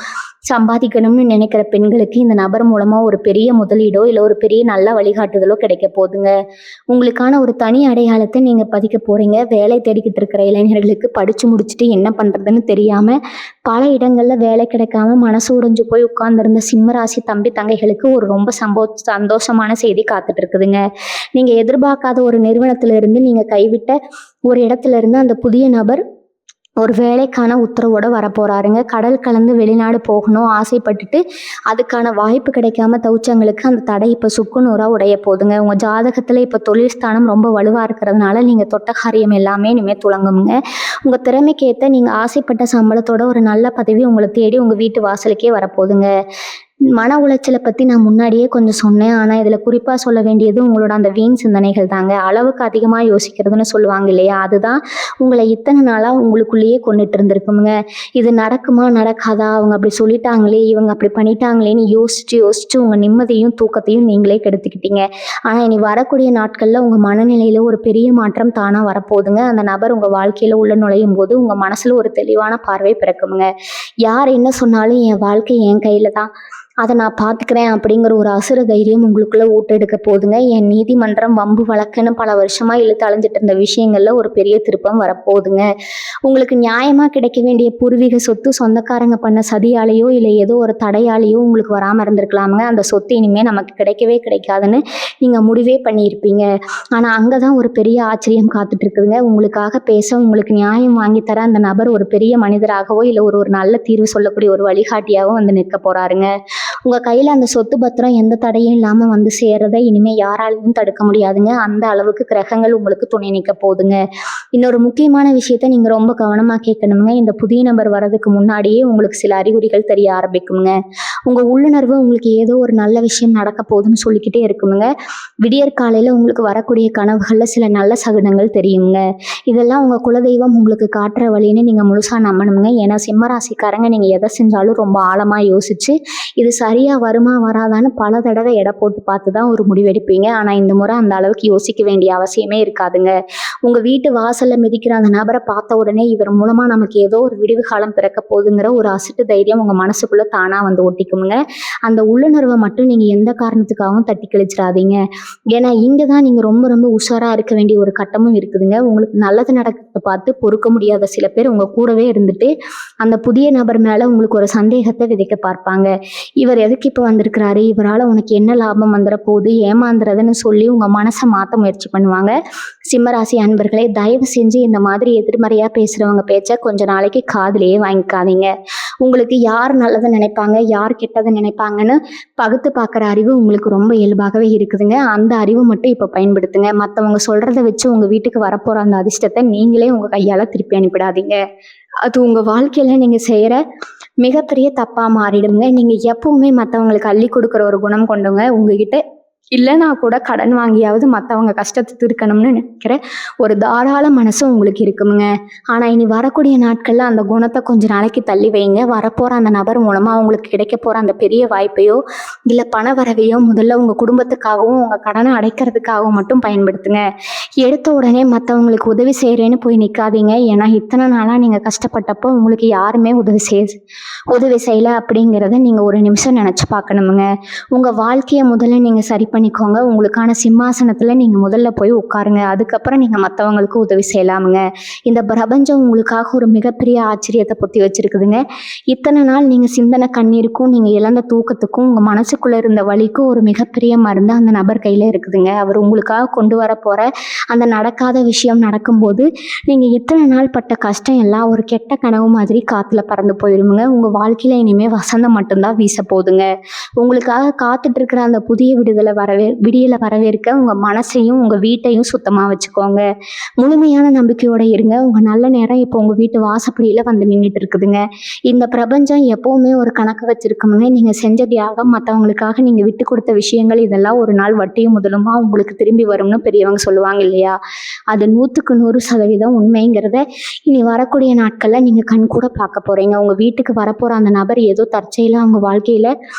சம்பாதிக்கணும்னு நினைக்கிற பெண்களுக்கு இந்த நபர் மூலமா ஒரு பெரிய முதலீடோ இல்லை ஒரு பெரிய நல்ல வழிகாட்டுதலோ கிடைக்க போகுதுங்க. உங்களுக்கான ஒரு தனி அடையாளத்தை நீங்க பதிக்க போறீங்க. வேலை தேடிக்கிட்டு இருக்கிற இளைஞர்களுக்கு படிச்சு முடிச்சுட்டு என்ன பண்றதுன்னு தெரியாம பல இடங்கள்ல வேலை கிடைக்காம மனசு உடைஞ்சு போய் உட்கார்ந்திருந்த சிம்மராசி தம்பி தங்கைகளுக்கு ஒரு ரொம்ப சந்தோஷமான செய்தி காத்துட்டு இருக்குதுங்க. நீங்க எதிர்பார்க்காத ஒரு நிறுவனத்துல இருந்து நீங்க கைவிட்ட ஒரு இடத்துல இருந்து அந்த புதிய நபர் ஒரு வேலைக்கான உத்தரவோட வரப்போறாருங்க. கடல் கலந்து வெளிநாடு போகணும் ஆசைப்பட்டுட்டு அதுக்கான வாய்ப்பு கிடைக்காம தவிச்சவங்களுக்கு அந்த தடை இப்போ சுக்குநூறா உடைய போகுதுங்க. உங்க ஜாதகத்துல இப்போ தொழில் ஸ்தானம் ரொம்ப வலுவா இருக்கிறதுனால நீங்க தொட்ட காரியம் எல்லாமே இனிமேல் துளங்குங்க. உங்க திறமைக்கு ஏற்ற நீங்க ஆசைப்பட்ட சம்பளத்தோட ஒரு நல்ல பதவி உங்களை தேடி உங்க வீட்டு வாசலுக்கே வரப்போகுதுங்க. மன உளைச்சலை பற்றி நான் முன்னாடியே கொஞ்சம் சொன்னேன். ஆனால் இதில் குறிப்பாக சொல்ல வேண்டியது உங்களோட அந்த வீண் சிந்தனைகள் தாங்க. அளவுக்கு அதிகமாக யோசிக்கிறதுன்னு சொல்லுவாங்க இல்லையா, அதுதான் உங்களை இத்தனை நாளாக உங்களுக்குள்ளேயே கொண்டுட்டு இருந்திருக்குங்க. இது நடக்குமா நடக்காதா, அவங்க அப்படி சொல்லிட்டாங்களே, இவங்க அப்படி பண்ணிட்டாங்களேன்னு யோசிச்சு யோசிச்சு உங்கள் நிம்மதியும் தூக்கத்தையும் நீங்களே கெடுத்துக்கிட்டீங்க. ஆனால் இனி வரக்கூடிய நாட்களில் உங்கள் மனநிலையில் ஒரு பெரிய மாற்றம் தானாக வரப்போகுதுங்க. அந்த நபர் உங்கள் வாழ்க்கையில் உள்ள நுழையும் போது உங்கள் மனசில் ஒரு தெளிவான பார்வை பிறக்குமுங்க. யார் என்ன சொன்னாலும் என் வாழ்க்கை என் கையில் தான், அதை நான் பார்த்துக்கிறேன் அப்படிங்கிற ஒரு அசுர தைரியம் உங்களுக்குள்ளே ஊட்டெடுக்க போகுதுங்க. என் நீதிமன்றம் வம்பு வழக்குன்னு பல வருஷமாக இழுத்து அலைஞ்சிட்டு இருந்த விஷயங்களில் ஒரு பெரிய திருப்பம் வரப்போகுதுங்க. உங்களுக்கு நியாயமாக கிடைக்க வேண்டிய பூர்வீக சொத்து சொந்தக்காரங்க பண்ண சதியாலேயோ இல்லை ஏதோ ஒரு தடையாலேயோ உங்களுக்கு வராமல் இருந்திருக்கலாமுங்க. அந்த சொத்து இனிமேல் நமக்கு கிடைக்கவே கிடைக்காதுன்னு நீங்கள் முடிவே பண்ணியிருப்பீங்க. ஆனால் அங்கே தான் ஒரு பெரிய ஆச்சரியம் காத்துட்டு இருக்குதுங்க. உங்களுக்காக பேச உங்களுக்கு நியாயம் வாங்கித்தர அந்த நபர் ஒரு பெரிய மனிதராகவோ இல்லை ஒரு நல்ல தீர்வு சொல்லக்கூடிய ஒரு வழிகாட்டியாகவும் வந்து நிற்க போகிறாருங்க. உங்க கையில அந்த சொத்து பத்திரம் எந்த தடையும் இல்லாம வந்து சேர்றதை இனிமே யாராலையும் தடுக்க முடியாதுங்க. அந்த அளவுக்கு கிரகங்கள் உங்களுக்கு துணை நிற்க போகுதுங்க. இன்னொரு முக்கியமான விஷயத்த நீங்க ரொம்ப கவனமா கேட்கணுங்க. இந்த புதிய நபர் வர்றதுக்கு முன்னாடியே உங்களுக்கு சில அறிகுறிகள் தெரிய ஆரம்பிக்குங்க. உங்க உள்ளுணர்வு உங்களுக்கு ஏதோ ஒரு நல்ல விஷயம் நடக்க போகுதுன்னு சொல்லிக்கிட்டே இருக்குங்க. விடியற் காலையில உங்களுக்கு வரக்கூடிய கனவுகள்ல சில நல்ல சகுனங்கள் தெரியுங்க. இதெல்லாம் உங்க குலதெய்வம் உங்களுக்கு காட்டுற வழின்னு நீங்க முழுசா நம்பணுங்க. ஏன்னா சிம்மராசிக்காரங்க நீங்க எதை செஞ்சாலும் ரொம்ப ஆழமா யோசிச்சு இது சரியா வருமா வராதான்னு பல தடவை எடை போட்டு பார்த்து தான் ஒரு முடிவெடுப்பீங்க. ஆனால் இந்த முறை அந்த அளவுக்கு யோசிக்க வேண்டிய அவசியமே இருக்காதுங்க. உங்கள் வீட்டு வாசலில் மிதிக்கிற அந்த நபரை பார்த்த உடனே இவர் மூலமாக நமக்கு ஏதோ ஒரு விடிவு காலம் பிறக்க போகுதுங்கிற ஒரு அசட்டு தைரியம் உங்கள் மனசுக்குள்ளே தானாக வந்து ஒட்டிக்குமுங்க. அந்த உள்ளுணர்வை மட்டும் நீங்கள் எந்த காரணத்துக்காகவும் தட்டி கழிச்சிடாதீங்க. ஏன்னா இங்கே தான் நீங்கள் ரொம்ப ரொம்ப உஷாராக இருக்க வேண்டிய ஒரு கட்டமும் இருக்குதுங்க. உங்களுக்கு நல்லது நடக்கிறத பார்த்து பொறுக்க முடியாத சில பேர் உங்கள் கூடவே இருந்துட்டு அந்த புதிய நபர் மேலே உங்களுக்கு ஒரு சந்தேகத்தை விதைக்க பார்ப்பாங்க. இவர் எதுக்கு இப்போ வந்திருக்கிறாரு, இவரால் உனக்கு என்ன லாபம் வந்துட போகுது, ஏமாந்துறதுன்னு சொல்லி உங்கள் மனசை மாற்ற முயற்சி பண்ணுவாங்க. சிம்மராசி அன்பர்களே, தயவு செஞ்சு இந்த மாதிரி எதிர்மறையாக பேசுகிறவங்க பேச்சை கொஞ்ச நாளைக்கு காதுலேயே வாங்கிக்காதீங்க. உங்களுக்கு யார் நல்லதை நினைப்பாங்க யார் கெட்டதை நினைப்பாங்கன்னு பகுத்து பார்க்குற அறிவு உங்களுக்கு ரொம்ப இயல்பாகவே இருக்குதுங்க. அந்த அறிவு மட்டும் இப்போ பயன்படுத்துங்க. மற்றவங்க சொல்கிறத வச்சு உங்கள் வீட்டுக்கு வரப்போகிற அந்த அதிர்ஷ்டத்தை நீங்களே உங்கள் கையால் திருப்பி அனுப்பிடாதீங்க. அது உங்கள் வாழ்க்கையில் நீங்கள் செய்கிற மிகப்பெரிய தப்பாக மாறிடுங்க. நீங்கள் எப்பவுமே மற்றவங்களுக்கு அள்ளி கொடுக்குற ஒரு குணம் கொண்டவங்க. உங்ககிட்ட இல்லைனா கூட கடன் வாங்கியாவது மற்றவங்க கஷ்டத்தை தீர்க்கணும்னு நினைக்கிற ஒரு தாராள மனசு உங்களுக்கு இருக்குமுங்க. ஆனால் இனி வரக்கூடிய நாட்களில் அந்த குணத்தை கொஞ்சம் நாளைக்கு தள்ளி வைங்க. வரப்போகிற அந்த நபர் மூலமாக அவங்களுக்கு கிடைக்க போகிற அந்த பெரிய வாய்ப்பையோ இல்லை பண வரவையோ முதல்ல உங்கள் குடும்பத்துக்காகவும் உங்கள் கடனை அடைக்கிறதுக்காகவும் மட்டும் பயன்படுத்துங்க. எடுத்த உடனே மற்றவங்களுக்கு உதவி செய்கிறேன்னு போய் நிற்காதீங்க. ஏன்னா இத்தனை நாளாக நீங்கள் கஷ்டப்பட்டப்போ உங்களுக்கு யாருமே உதவி செய்யலை அப்படிங்கிறத நீங்கள் ஒரு நிமிஷம் நினச்சி பார்க்கணுமுங்க. உங்கள் வாழ்க்கையை முதல்ல நீங்கள் சரி பண்ணிக்கோங்க. உங்களுக்கான சிம்மாசனத்தில் நீங்கள் முதல்ல போய் உட்காருங்க. அதுக்கப்புறம் நீங்கள் மற்றவங்களுக்கு உதவி செய்யலாமுங்க. இந்த பிரபஞ்சம் உங்களுக்காக ஒரு மிகப்பெரிய ஆச்சரியத்தை பொத்தி வச்சிருக்குதுங்க. இத்தனை நாள் நீங்கள் சிந்தனை கண்ணீருக்கும் நீங்கள் இழந்த தூக்கத்துக்கும் உங்கள் மனசுக்குள்ளே இருந்த வலிக்கும் ஒரு மிகப்பெரிய மருந்து அந்த நபர் கையில் இருக்குதுங்க. அவர் உங்களுக்காக கொண்டு வர போகிற அந்த நடக்காத விஷயம் நடக்கும்போது நீங்கள் இத்தனை நாள் பட்ட கஷ்டம் எல்லாம் ஒரு கெட்ட கனவு மாதிரி காற்றுல பறந்து போயிடுமுங்க. உங்கள் வாழ்க்கையில் இனிமேல் வசந்தம் மட்டும்தான் வீச போகுதுங்க. உங்களுக்காக காத்துட்டு இருக்கிற அந்த புதிய விடியலை வரவேற்க உங்கள் மனசையும் உங்கள் வீட்டையும் சுத்தமாக வச்சுக்கோங்க. முழுமையான நம்பிக்கையோடு இருங்க. உங்கள் நல்ல நேரம் இப்போ உங்கள் வீட்டு வாசப்படியில் வந்து நின்றுட்டு இருக்குதுங்க. இந்த பிரபஞ்சம் எப்போவுமே ஒரு கணக்கு வச்சுருக்கோமுங்க. நீங்கள் செஞ்ச தியாகம், மற்றவங்களுக்காக நீங்கள் விட்டு கொடுத்த விஷயங்கள், இதெல்லாம் ஒரு நாள் வட்டியும் முதலுமா உங்களுக்கு திரும்பி வரும்னு பெரியவங்க சொல்லுவாங்க இல்லையா, அது 100% உண்மைங்கிறத இனி வரக்கூடிய நாட்களில் நீங்கள் கண் கூட பார்க்க போகிறீங்க. உங்கள் வீட்டுக்கு வரப்போகிற அந்த நபர் ஏதோ தற்செயலாக அவங்க வாழ்க்கையில்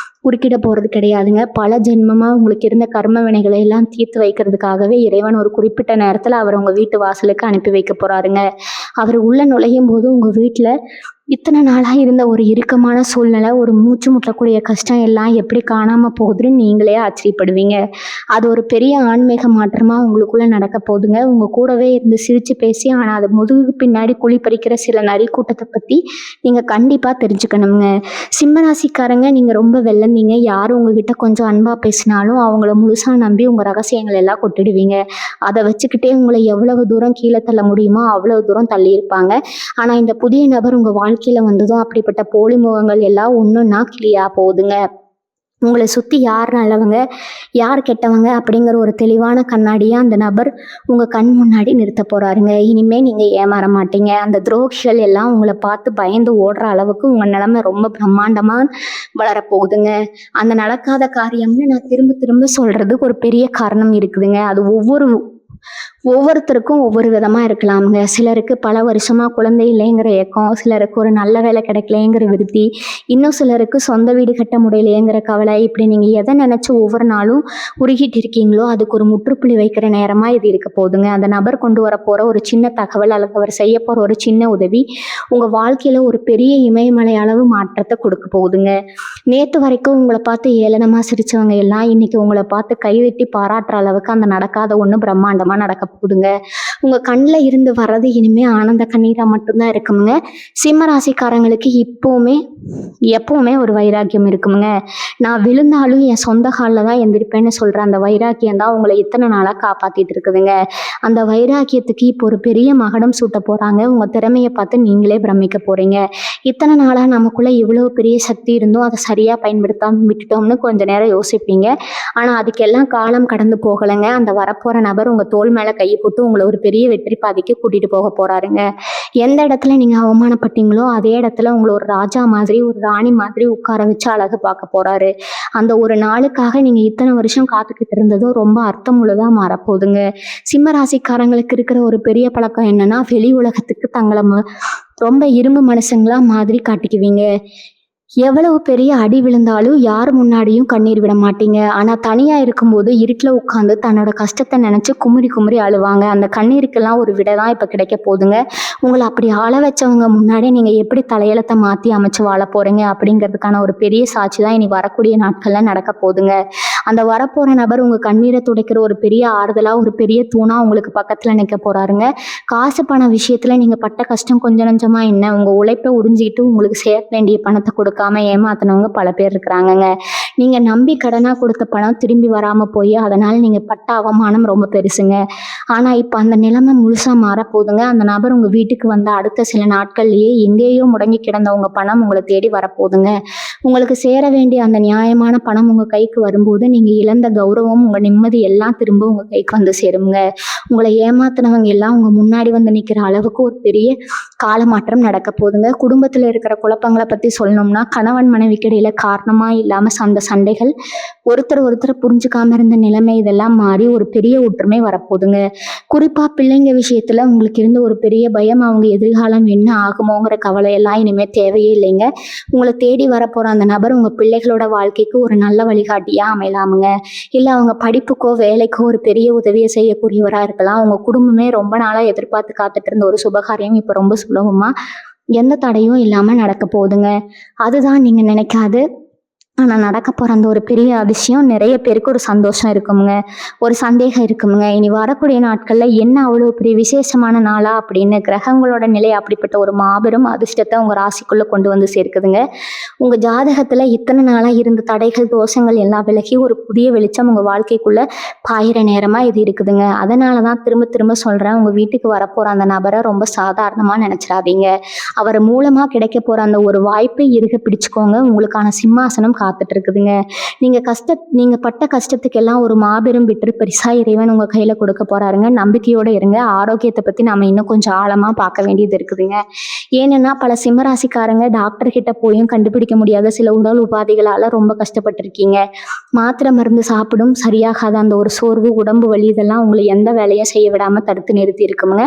குறுக்கிட போகிறது கிடையாதுங்க. பல ஜென்மமாக உங்களுக்கு இருந்த கர்ம வினைகளை எல்லாம் தீர்த்து வைக்கிறதுக்காகவே இறைவன் ஒரு குறிப்பிட்ட நேரத்தில் அவர் உங்கள் வீட்டு வாசலுக்கு அனுப்பி வைக்க போகிறாருங்க. அவர் உள்ளே நுழையும் போது உங்கள் வீட்டில் இத்தனை நாளாக இருந்த ஒரு இறுக்கமான சூழ்நிலை, ஒரு மூச்சு முட்டக்கூடிய கஷ்டம் எல்லாம் எப்படி காணாமல் போகுதுன்னு நீங்களே ஆச்சரியப்படுவீங்க. அது ஒரு பெரிய ஆன்மீக மாற்றமாக உங்களுக்குள்ளே நடக்க போகுதுங்க. உங்கள் கூடவே இருந்து சிரித்து பேசி ஆனால் அது முதுகுக்கு பின்னாடி குழி பறிக்கிற சில நரி கூட்டத்தை பற்றி நீங்கள் கண்டிப்பாக தெரிஞ்சுக்கணுங்க. சிம்மராசிக்காரங்க, நீங்கள் ரொம்ப வெள்ளந்தீங்க. யாரும் உங்ககிட்ட கொஞ்சம் அன்பாக பேசினாலும் அவங்கள முழுசாக நம்பி உங்கள் ரகசியங்கள் எல்லாம் கொட்டிடுவீங்க. அதை வச்சுக்கிட்டே உங்களை எவ்வளவு தூரம் கீழே தள்ள முடியுமோ அவ்வளவு தூரம் தள்ளியிருப்பாங்க. ஆனால் இந்த புதிய நபர் உங்கள் வாழ்க்கையில் வந்ததும் அப்படிப்பட்ட போலி முகங்கள் எல்லாம் ஒன்றுன்னா கிளியாக போகுதுங்க. உங்களை சுற்றி யார் நல்லவங்க யார் கெட்டவங்க அப்படிங்கிற ஒரு தெளிவான கண்ணாடியாக அந்த நபர் உங்கள் கண் முன்னாடி நிறுத்த போகிறாருங்க. இனிமேல் நீங்கள் ஏமாற மாட்டீங்க. அந்த துரோகிகள் எல்லாம் உங்களை பார்த்து பயந்து ஓடுற அளவுக்கு உங்கள் நிலைமை ரொம்ப பிரம்மாண்டமாக வளரப்போகுதுங்க. அந்த நடக்காத காரியம்னு நான் திரும்ப திரும்ப சொல்கிறதுக்கு ஒரு பெரிய காரணம் இருக்குதுங்க. அது ஒவ்வொருத்தருக்கும் ஒவ்வொரு விதமாக இருக்கலாமுங்க. சிலருக்கு பல வருஷமாக குழந்தை இல்லைங்கிற ஏக்கம், சிலருக்கு ஒரு நல்ல வேலை கிடைக்கலைங்கிற விருத்தி, இன்னும் சிலருக்கு சொந்த வீடு கட்ட முடியலையேங்கிற கவலை. இப்படி நீங்கள் எதை நினச்சி ஒவ்வொரு நாளும் உருகிட்டு இருக்கீங்களோ அதுக்கு ஒரு முற்றுப்புள்ளி வைக்கிற நேரமாக இது இருக்க போகுதுங்க. அந்த நபர் கொண்டு வர போகிற ஒரு சின்ன தகவல் அல்லது அவர் செய்ய போகிற ஒரு சின்ன உதவி உங்கள் வாழ்க்கையில் ஒரு பெரிய இமயமலை அளவு மாற்றத்தை கொடுக்க போகுதுங்க. நேற்று வரைக்கும் உங்களை பார்த்து ஏளனமாக சிரித்தவங்க எல்லாம் இன்னைக்கு உங்களை பார்த்து கைதட்டி பாராட்டுற அளவுக்கு அந்த நடக்காத ஒன்று பிரம்மாண்டமாக நடக்க போகுதுங்க. உங்கள் கண்ணில் இருந்து வர்றது இனிமேல் ஆனந்த கண்ணீராக மட்டும்தான் இருக்குமுங்க. சிம்ம ராசிக்காரங்களுக்கு எப்பவுமே ஒரு வைராக்கியம் இருக்குமுங்க. நான் விழுந்தாலும் என் சொந்த காலில் தான் எந்திரிப்பேன்னு சொல்கிற அந்த வைராக்கியம் தான் உங்களை இத்தனை நாளாக காப்பாற்றிட்டு இருக்குதுங்க. அந்த வைராக்கியத்துக்கு இப்போ ஒரு பெரிய மகுடம் சூட்ட போகிறாங்க. உங்கள் திறமையை பார்த்து நீங்களே பிரமிக்க போகிறீங்க. இத்தனை நாளாக நமக்குள்ளே இவ்வளோ பெரிய சக்தி இருந்தும் அதை சரியாக பயன்படுத்தாமல் விட்டுட்டோம்னு கொஞ்சம் நேரம் யோசிப்பீங்க. ஆனால் அதுக்கெல்லாம் காலம் கடந்து போகலைங்க. அந்த வரப்போகிற நபர் உங்கள் தோள் மேலே கையை போட்டு உங்களை ஒரு பெரிய வெற்றி பாதைக்கு கூட்டிகிட்டு போக போகிறாருங்க. எந்த இடத்துல நீங்கள் அவமானப்பட்டீங்களோ அதே இடத்துல உங்களை ஒரு ராஜா மாதிரி ஒரு ராணி மாதிரி உட்கார வச்சு அழகு பார்க்க போகிறாரு. அந்த ஒரு நாளுக்காக நீங்கள் இத்தனை வருஷம் காத்துக்கிட்டு இருந்ததும் ரொம்ப அர்த்தமுள்ளதாக மாறப்போகுதுங்க. சிம்ம ராசிக்காரங்களுக்கு இருக்கிற ஒரு பெரிய பழக்கம் என்னன்னா, வெளி உலகத்துக்கு தங்களை ரொம்ப இரும்பு மனுஷங்களா மாதிரி காட்டிக்குவீங்க. எவ்வளவு பெரிய அடி விழுந்தாலும் யார் முன்னாடியும் கண்ணீர் விட மாட்டீங்க. ஆனால் தனியாக இருக்கும்போது இருட்டில் உட்காந்து தன்னோட கஷ்டத்தை நினச்சி குமுறி குமுறி அழுவாங்க. அந்த கண்ணீருக்கெல்லாம் ஒரு விடை தான் இப்போ கிடைக்க போகுதுங்க. உங்களை அப்படி ஆள வச்சவங்க முன்னாடி நீங்கள் எப்படி தலையெழுத்தை மாற்றி அமைச்சு வாழ போகிறீங்க அப்படிங்கிறதுக்கான ஒரு பெரிய சாட்சி தான் இனி வரக்கூடிய நாட்களில் நடக்க போகுதுங்க. அந்த வரப்போகிற நபர் உங்கள் கண்ணீரை துடைக்கிற ஒரு பெரிய ஆறுதலாக ஒரு பெரிய தூணாக உங்களுக்கு பக்கத்தில் நிற்க போகிறாருங்க. காசு பண விஷயத்தில் நீங்கள் பட்ட கஷ்டம் கொஞ்சம் நஞ்சமாக என்ன, உங்கள் உழைப்பை உறிஞ்சிக்கிட்டு உங்களுக்கு சேர்க்க வேண்டிய பணத்தை கொடுக்காம ஏமாத்தினவங்க பல பேர் இருக்கிறாங்கங்க. நீங்கள் நம்பி கடனாக கொடுத்த பணம் திரும்பி வராமல் போய் அதனால் நீங்கள் பட்ட அவமானம் ரொம்ப பெருசுங்க. ஆனால் இப்போ அந்த நிலைமை முழுசாக மாறப்போகுதுங்க. அந்த நபர் உங்கள் வீட்டுக்கு வந்த அடுத்த சில நாட்கள்லேயே எங்கேயோ முடங்கி கிடந்த உங்கள் பணம் உங்களை தேடி வரப்போகுதுங்க. உங்களுக்கு சேர வேண்டிய அந்த நியாயமான பணம் உங்கள் கைக்கு வரும்போது நீங்கள் இழந்த கௌரவம் உங்கள் நிம்மதி எல்லாம் திரும்ப உங்கள் கைக்கு வந்து சேருங்க. உங்களை ஏமாத்தினவங்க எல்லாம் உங்கள் முன்னாடி வந்து நிற்கிற அளவுக்கு ஒரு பெரிய காலமாற்றம் நடக்க போகுதுங்க. குடும்பத்தில் இருக்கிற குழப்பங்களை பற்றி சொல்லணும்னா, கணவன் மனைவிக்கு இடையில காரணமாக இல்லாமல் சண்டைகள், ஒருத்தர் புரிஞ்சுக்காம இருந்த நிலைமை இதெல்லாம் மாறி ஒரு பெரிய ஒற்றுமை வரப்போகுதுங்க. குறிப்பாக பிள்ளைங்க விஷயத்தில் உங்களுக்கு இருந்த ஒரு பெரிய பயம், அவங்க எதிர்காலம் என்ன ஆகுமோங்கிற கவலையெல்லாம் இனிமேல் தேவையே இல்லைங்க. உங்களை தேடி வரப்போகிற அந்த நபர் உங்கள் பிள்ளைகளோட வாழ்க்கைக்கு ஒரு நல்ல வழிகாட்டியாக அமையலாமுங்க. இல்லை அவங்க படிப்புக்கோ வேலைக்கோ ஒரு பெரிய உதவியை செய்யக்கூடியவராக இருக்கலாம். உங்கள் குடும்பமே ரொம்ப நாளாக எதிர்பார்த்து காத்துட்டு இருந்த ஒரு சுபகாரியம் இப்போ ரொம்ப சுலபமாக எந்த தடையும் இல்லாமல் நடக்க போகுதுங்க. அதுதான் நீங்கள் நினைக்காது ஆனால் நடக்க போகிற அந்த ஒரு பெரிய அதிசயம் நிறைய பேருக்கு ஒரு சந்தோஷம் இருக்குமுங்க, ஒரு சந்தேகம் இருக்குமுங்க. இனி வரக்கூடிய நாட்களில் என்ன அவ்வளோ பெரிய விசேஷமான நாளா அப்படின்னு கிரகங்களோட நிலை அப்படிப்பட்ட ஒரு மாபெரும் அதிர்ஷ்டத்தை உங்கள் ராசிக்குள்ளே கொண்டு வந்து சேர்க்குதுங்க. உங்கள் ஜாதகத்தில் இத்தனை நாளாக இருந்த தடைகள் தோஷங்கள் எல்லாம் விலகி ஒரு புதிய வெளிச்சம் உங்கள் வாழ்க்கைக்குள்ளே பாயிற நேரமாக இது இருக்குதுங்க. அதனால தான் திரும்ப திரும்ப சொல்கிறேன், உங்கள் வீட்டுக்கு வரப்போகிற அந்த நபரை ரொம்ப சாதாரணமாக நினச்சிடாதீங்க. அவர் மூலமாக கிடைக்க போகிற அந்த ஒரு வாய்ப்பை இருக பிடிச்சிக்கோங்க. உங்களுக்கான சிம்மாசனம் காத்துட்டு இருக்குதுங்க. நீங்க பட்ட கஷ்டத்துக்கெல்லாம் ஒரு மாபெரும் வெற்றி பரிசா இறைவன் உங்க கையில கொடுக்க போறாருங்க. நம்பிக்கையோட இருங்க. ஆரோக்கியத்தை பத்தி நாம இன்னும் கொஞ்சம் ஆழமா பார்க்க வேண்டியது இருக்குதுங்க. ஏன்னா பல சிம்மராசிக்காரங்க டாக்டர் கிட்ட போயும் கண்டுபிடிக்க முடியாத சில உடல் உபாதைகளால ரொம்ப கஷ்டப்பட்டிருக்கீங்க. மாத்திரை மருந்து சாப்பிடும் சரியாகாத அந்த ஒரு சோர்வு, உடம்பு வலி இதெல்லாம் உங்களை எந்த வேலையும் செய்ய விடாம தடுத்து நிறுத்தி இருக்குங்க.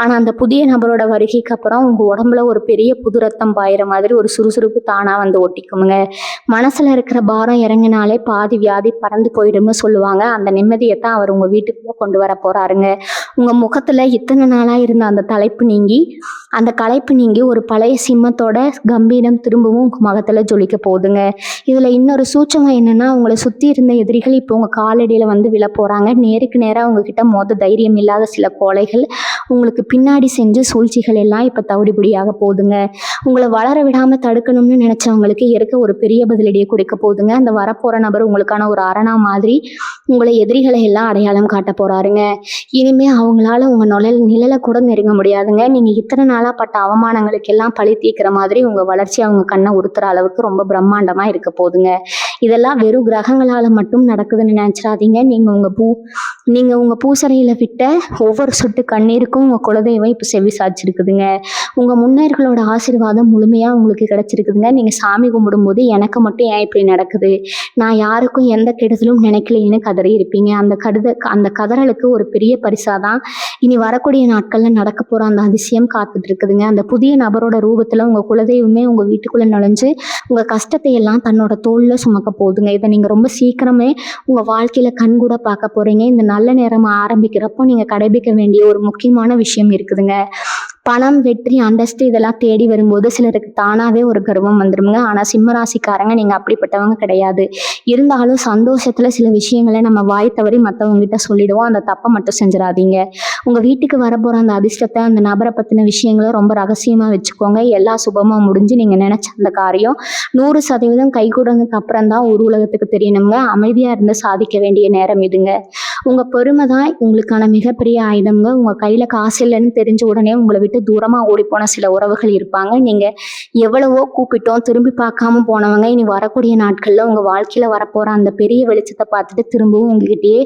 ஆனா அந்த புதிய நபரோட வருகைக்கு அப்புறம் உங்க உடம்புல ஒரு பெரிய புது ரத்தம் பாயிற மாதிரி ஒரு சுறுசுறுப்பு தானா வந்து ஒட்டிக்குமுங்க. மனசுல மனசுல இருக்கிற பாரம் இறங்கினாலே பாதி வியாதி பறந்து போயிடும்னு சொல்லுவாங்க. அந்த நிம்மதியை தான் அவர் உங்க வீட்டுக்குள்ள கொண்டு வர போறாருங்க. உங்க முகத்துல இத்தனை நாளா இருந்த அந்த தலைப்பு நீங்கி அந்த களைப்பு நீங்கி ஒரு பழைய சிம்மத்தோட கம்பீரம் திரும்பவும் உங்க முகத்துல ஜொலிக்க போகுதுங்க. இதுல இன்னொரு சூட்சமம் என்னன்னா, உங்களை சுத்தி இருந்த எதிரிகள் இப்போ உங்க காலடியில வந்து விழ போறாங்க. நேருக்கு நேரா உங்ககிட்ட தைரியம் இல்லாத சில கோழைகள் உங்களுக்கு பின்னாடி செஞ்சு சூழ்ச்சிகள் எல்லாம் இப்ப தவிடுபடியாக போகுதுங்க. உங்களை வளர விடாம தடுக்கணும்னு நினைச்சவங்களுக்கு இருக்க ஒரு பெரிய பதிலடியை கொடுக்க போகுதுங்க. அந்த வரப்போற நபர் உங்களுக்கான ஒரு அரணா மாதிரி உங்களை எதிரிகளை எல்லாம் அடையாளம் காட்ட போறாருங்க. இனிமே அவங்களால உங்க நிழலை கூட நெருங்க முடியாதுங்க. நீங்க இத்தனை நாளா பட்ட அவமானங்களுக்கு எல்லாம் பழி தீர்க்கிற மாதிரி உங்க வளர்ச்சி அவங்க கண்ணை உறுத்துற அளவுக்கு ரொம்ப பிரம்மாண்டமா இருக்க போகுதுங்க. இதெல்லாம் வெறும் கிரகங்களால மட்டும் நடக்குதுன்னு நினைச்சிடாதீங்க. நீங்க உங்க பூசறையில விட்ட ஒவ்வொரு சொட்டு கண்ணீருக்கும் உங்க குலதெய்வம் இப்ப செவி சாய்ச்சிருக்குதுங்க. உங்க முன்னோர்களோட ஆசீர்வாதம் முழுமையா உங்களுக்கு கிடைச்சிருக்குதுங்க. நீங்க சாமி கும்பிடும்போது எனக்கு மட்டும் ஏன் இப்படி நடக்குது, நான் யாருக்கும் எந்த கெடுதலும் நினைக்கலைன்னு கதறி இருப்பீங்க. அந்த கதறலுக்கு ஒரு பெரிய பரிசாதான் இனி வரக்கூடிய நாட்கள்ல நடக்க போற அந்த அதிசயம் காத்துட்டு இருக்குதுங்க. அந்த புதிய நபரோட ரூபத்துல உங்க குலதெய்வமே உங்க வீட்டுக்குள்ள நுழைஞ்சு உங்க கஷ்டத்தை எல்லாம் தன்னோட தோல்ல சுமக்க போகுதுங்க. இதை நீங்க ரொம்ப சீக்கிரமே உங்க வாழ்க்கையில கண்கூட பார்க்க போறீங்க. இந்த நல்ல நேரம் ஆரம்பிக்கிறப்போ நீங்க கடைபிடிக்க வேண்டிய ஒரு முக்கியமான விஷயம் இருக்குதுங்க. பணம், வெற்றி, அந்தஸ்து இதெல்லாம் தேடி வரும்போது சிலருக்கு தானாவே ஒரு கர்வம் வந்துருங்க. ஆனா சிம்மராசிக்காரங்க நீங்க அப்படிப்பட்டவங்க கிடையாது. இருந்தாலும் சந்தோஷத்துல சில விஷயங்களை நம்ம வாய் தவறி மற்றவங்க கிட்ட சொல்லிடுவோம். அந்த தப்பை மட்டும் செஞ்சிடாதீங்க. உங்க வீட்டுக்கு வரப்போற அந்த அதிர்ஷ்டத்தை, அந்த நபரை பத்தின விஷயங்களை ரொம்ப ரகசியமா வச்சுக்கோங்க. எல்லா சுபமா முடிஞ்சு நீங்க நினைச்ச அந்த காரியம் 100% கைகூடதுக்கு அப்புறம் தான் ஒரு உலகத்துக்கு தெரியணுங்க. அமைதியா இருந்து சாதிக்க வேண்டிய நேரம் இதுங்க. உங்க பொறுமை தான் உங்களுக்கான மிகப்பெரிய ஆயுதம்ங்க. உங்க கையில காசு இல்லைன்னு தெரிஞ்ச உடனே உங்களை விட்டு தூரமா ஓடி போன சில உறவுகள் இருப்பாங்க. நீங்க எவ்வளவோ கூப்பிட்டோம் திரும்பி பார்க்காம போனவங்க இனி வரக்கூடிய நாட்கள்ல உங்க வாழ்க்கையில வரப்போற அந்த பெரிய வெளிச்சத்தை பார்த்துட்டு திரும்பவும் உங்ககிட்டயே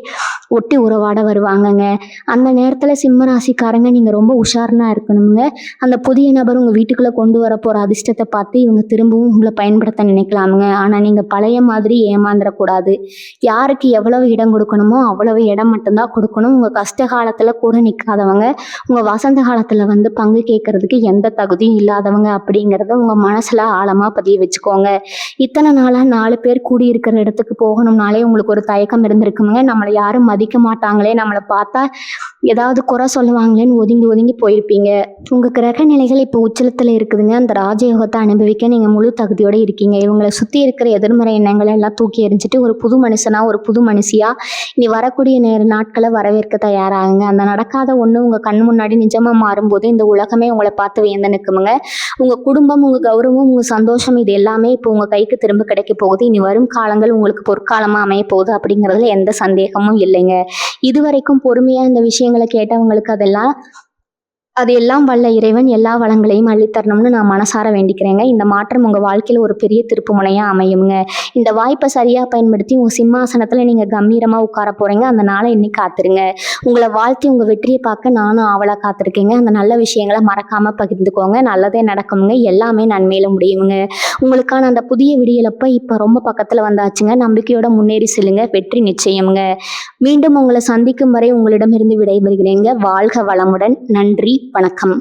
ஒட்டி உறவாட வருவாங்கங்க. அந்த நேரத்துல சிம்ம ராசிக்காரங்க நீங்க ரொம்ப உஷாரனா இருக்கணுங்க. அந்த புதிய நபர் உங்க வீட்டுக்குள்ள கொண்டு வர போற அதிர்ஷ்டத்தை பார்த்து இவங்க திரும்பவும் உங்களை பயன்படுத்த நினைக்கலாமுங்க. ஆனா நீங்க பழைய மாதிரி ஏமாந்துடக்கூடாது. யாருக்கு எவ்வளவு இடம் கொடுக்கணுமோ அவ்வளவு இடம் மட்டும்தான் கொடுக்கணும். உங்க கஷ்ட காலத்துல கூட நிற்காதவங்க உங்க வசந்த காலத்துல வந்து பங்கு கேட்கறதுக்கு எந்த தகுதியும் இல்லாதவங்க அப்படிங்கிறத உங்க மனசுல ஆழமா பதிய வச்சுக்கோங்க. இத்தனை நாளா 4 பேர் கூடி இருக்கிற இடத்துக்கு போகணும்னாலே உங்களுக்கு ஒரு தயக்கம் இருந்திருக்குங்க. நம்மளை யாரும் மதிக்க மாட்டாங்களே, நம்மளை பார்த்தா ஏதாவது குறை சொல்லுவாங்களேன்னு ஒதுங்கி போயிருப்பீங்க. உங்க கிரக நிலைகள் இப்போ உச்சலத்துல இருக்குதுங்க. அந்த ராஜயோகத்தை அனுபவிக்க நீங்க முழு தகுதியோட இருக்கீங்க. இவங்களை சுத்தி இருக்கிற எதிர்மறை எண்ணங்களை எல்லாம் தூக்கி எறிஞ்சிட்டு ஒரு புது மனுஷனா ஒரு புது மனுஷியா இனி வரக்கூடிய நாட்களை வரவேற்க தயாராகுங்க. அந்த நடக்காத ஒண்ணு உங்க கண் முன்னாடி நிஜமா மாறும்போது இந்த உலகமே உங்களை பார்த்து வியந்து நிற்குமுங்க. உங்க குடும்பம், உங்க கௌரவம், உங்க சந்தோஷம் இது எல்லாமே இப்போ உங்க கைக்கு திரும்ப கிடைக்க போகுது. இனி வரும் காலங்கள் உங்களுக்கு பொற்காலமா அமைய போகுது அப்படிங்கிறதுல எந்த சந்தேகமும் இல்லைங்க. இதுவரைக்கும் பொறுமையா இந்த விஷயங்களை கேட்டவங்களுக்கு அது எல்லாம் வல்ல இறைவன் எல்லா வளங்களையும் அள்ளித்தரணும்னு நான் மனசார வேண்டிக்கிறேங்க. இந்த மாற்றம் உங்கள் வாழ்க்கையில் ஒரு பெரிய திருப்பு முனையாக அமையுங்க. இந்த வாய்ப்பை சரியாக பயன்படுத்தி உங்கள் சிம்மாசனத்தில் நீங்கள் கம்பீரமாக உட்கார போகிறீங்க. அந்த நாளை இன்னைக்கு காத்துருங்க. உங்களை வாழ்த்தி உங்கள் வெற்றியை பார்க்க நானும் ஆவலாக காத்திருக்கேங்க. அந்த நல்ல விஷயங்களை மறக்காமல் பகிர்ந்துக்கோங்க. நல்லதே நடக்குங்க. எல்லாமே நன்மையில முடியுங்க. உங்களுக்கான அந்த புதிய விடியலப்ப இப்போ ரொம்ப பக்கத்தில் வந்தாச்சுங்க. நம்பிக்கையோட முன்னேறி செல்லுங்க. வெற்றி நிச்சயம்ங்க. மீண்டும் உங்களை சந்திக்கும் வரை உங்களிடமிருந்து விடைபெறுகிறேங்க. வாழ்க வளமுடன். நன்றி. வணக்கம்.